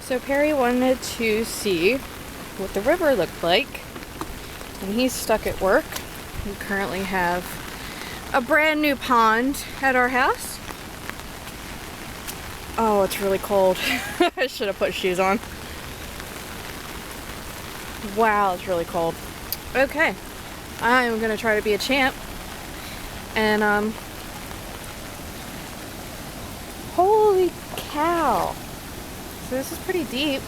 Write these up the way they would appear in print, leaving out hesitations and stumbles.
So Perry wanted to see what the river looked like, and he's stuck at work. We currently have a brand new pond at our house. Oh, it's really cold. I should have put shoes on. Wow, it's really cold. Okay, I'm gonna try to be a champ, and holy cow. So this is pretty deep.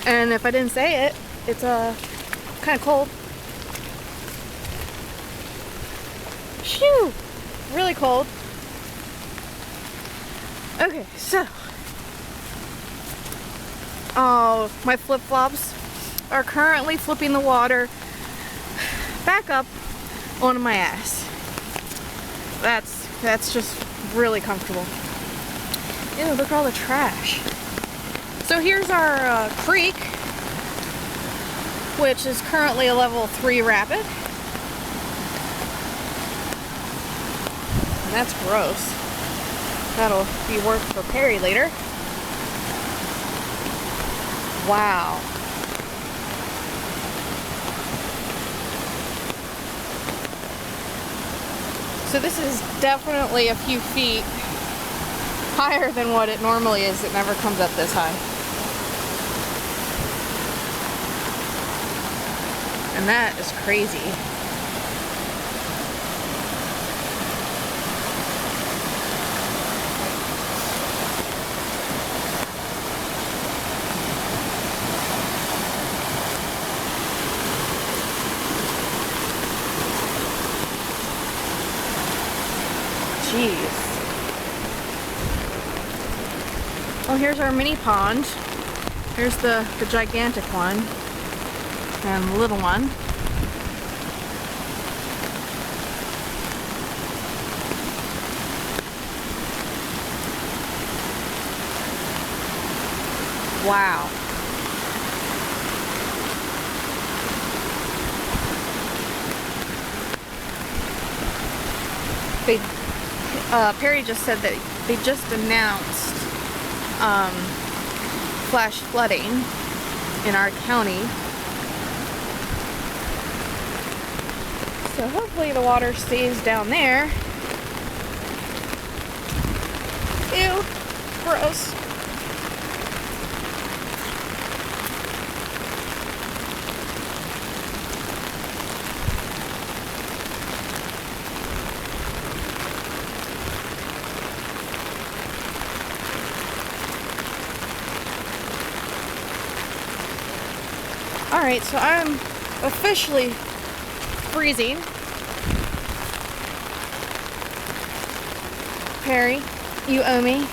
And if I didn't say it, it's kind of cold. Shoo! Really cold. Okay, so. Oh, my flip-flops are currently flipping the water back up onto my ass. That's just really comfortable. Ew, look at all the trash. So here's our creek, which is currently a level 3 rapid. And that's gross. That'll be work for Perry later. Wow. So this is definitely a few feet higher than what it normally is. It never comes up this high. And that is crazy. Jeez. Well, here's our mini pond. Here's the gigantic one and the little one. Wow. Perry just said that they just announced flash flooding in our county. So hopefully the water stays down there. Ew, gross. Alright, so I'm officially freezing. Perry, you owe me